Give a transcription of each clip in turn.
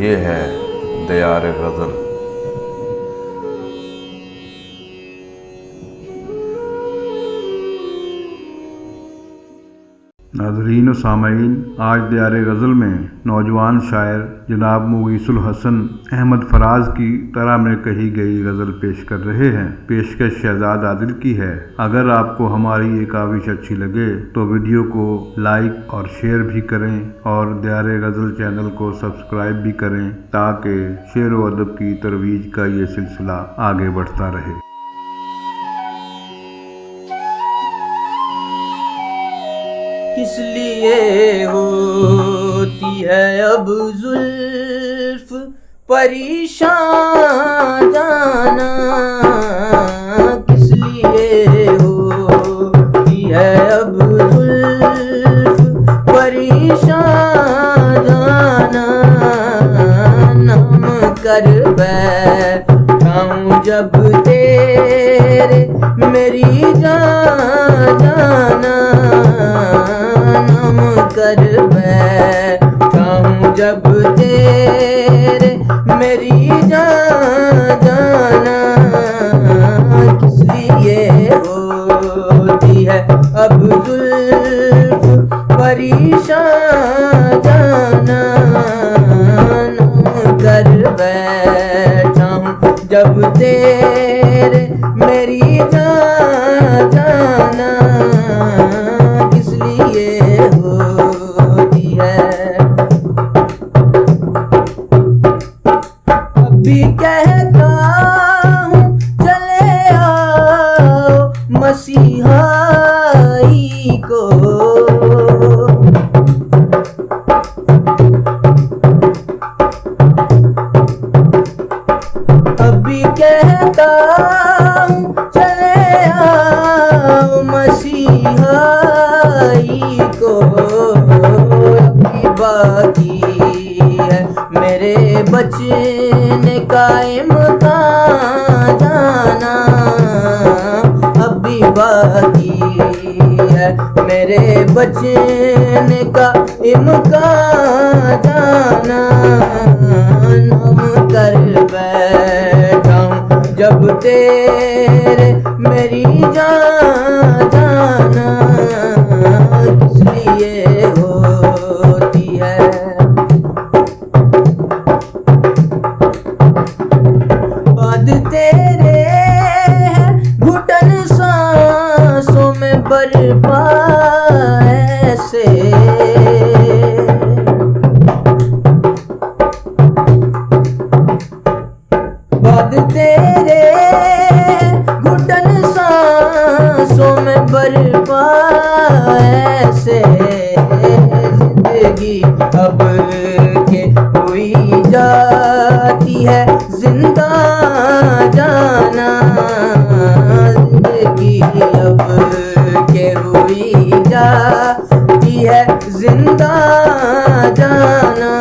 ये है दियार गज़ल। नाज़रीन व सामईन, आज दियार गज़ल में नौजवान शायर जनाब मुगीसुल हसन अहमद फराज की तरह में कही गई गज़ल पेश कर रहे हैं। पेशकश शहजाद आदिल की है। अगर आपको हमारी ये काविश अच्छी लगे तो वीडियो को लाइक और शेयर भी करें और दियार गज़ल चैनल को सब्सक्राइब भी करें ताकि शेर व अदब की तरवीज का ये सिलसिला आगे बढ़ता रहे। किस लिए होती है अब जुल्फ परेशान जाना, किस लिए होती है अब जुल्फ परेशान जाना। नाम कर बैठाऊं जब तेरे मेरी जाना, नाम कर बैठाऊं जब तेरे मेरी जाना। किस लिए होती है अब जुल्फ परेशान जाना, नाम कर बैठाऊं जब तेरे मेरी जाना। किस लिए होती है अभी कहता हूँ चले आओ मसीहाई को, अभी कहता हूँ चले आओ मसीहाई को। अभी बाकी है मेरे बचने का इम्कान जाना, अभी बाकी है मेरे बचने का इम्कान जाना। नाम कर बैठाऊं जब तेरे मेरी जाना। किस लिए होती है बाद तेरे घुटन सांसों में बर्पा ऐसे, बाद तेरे घुटन सांसों में बर्पा ऐसे। जिंदगी अब के हुई जाती है जिंदा जाना, जिंदगी अब के हुई जाती है जिंदा जाना।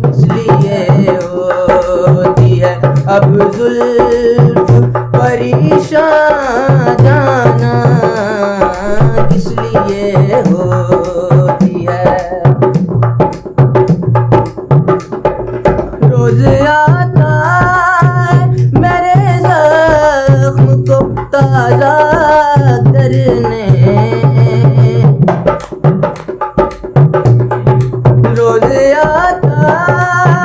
किस लिए होती है अब जुल्फ परेशान जाना, किस लिए होती है। रोज आता है मेरे जख्म को ताजा करने, रोज आता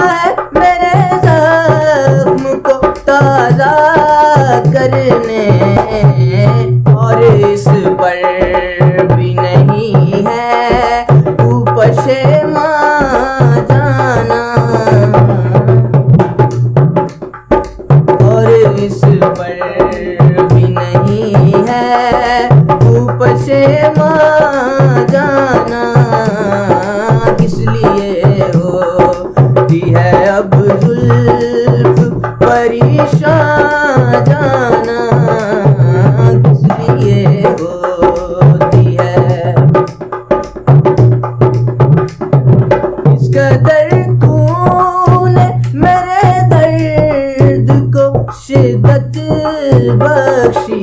है मेरे जख्म को ताजा करने। और इस पर भी नहीं है तू पशेमान जाना, और इस पर भी नहीं है तू पशेमान जाना। किस लिए होती है अब जुल्फ परेशान जाना, किस लिए होती है। इस कदर तूने मेरे दर्द को शिद्दत बख्शी,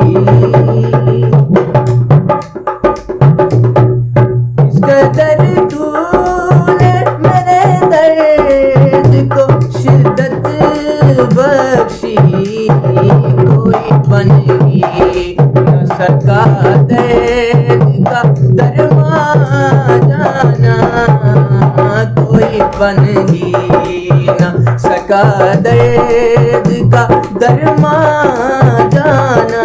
इस कदर तूने मेरे दर्द बन ही न सका दर्द का दरमा जाना।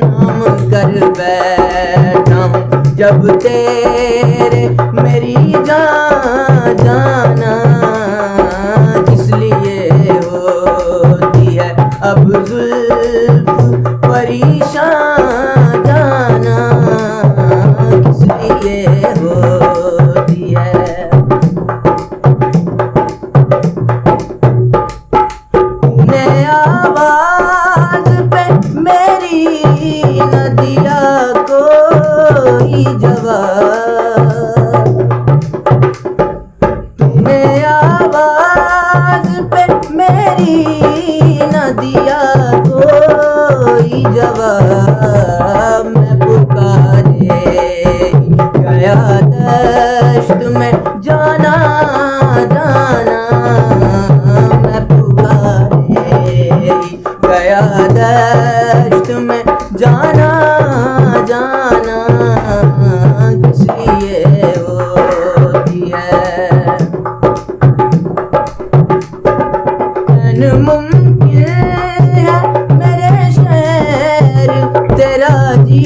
नाम कर बैठा हूँ जब तेरे मेरी जाना, इसलिए होती है अब जुल्फ परेशान जाना, इसलिए होती है। तूने आवाज पे मेरी न दिया कोई जवाब, तूने आवाज पे मेरी न दिया कोई जवाब। मैं पुकारे गया दश्त में जाना, मैं पुकारे गया दश्त में जाना, इसलिए होती है। मुमकिन है मेरे शहर तेरा जी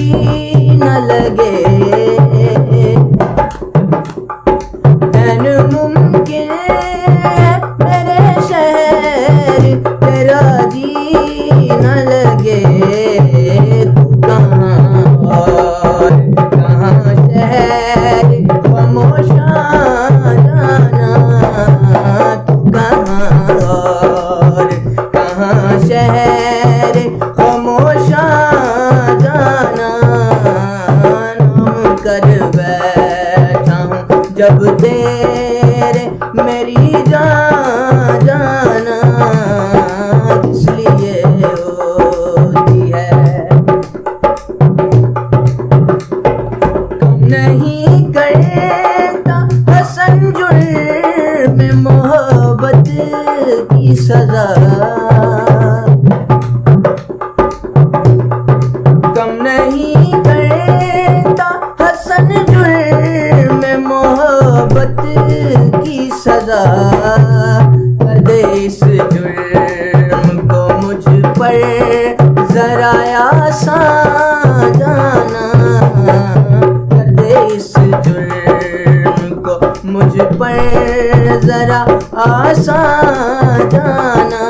न लगे, मुमकिन है मेरे शहर तेरा जी न लगे। तू कहाँ और कहाँ शहर खामोशा जाना, तू कहाँ और कहाँ शहर खामोशा जाना। नाम कर बैठा हूँ जब तेरे मेरी जाना, इसलिए होती है। कम नहीं करता हसन जुर्म मोहब्बत की सजा, कम नहीं करता हसन जुर्म मोहब्बत की सजा। कर दे इस जुर्म को मुझ पर जरा आसान जाना, कर दे इस जुर्म को मुझ पर जरा आसान जाना।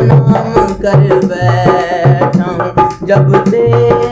नाम कर बैठा हूँ जब तेरे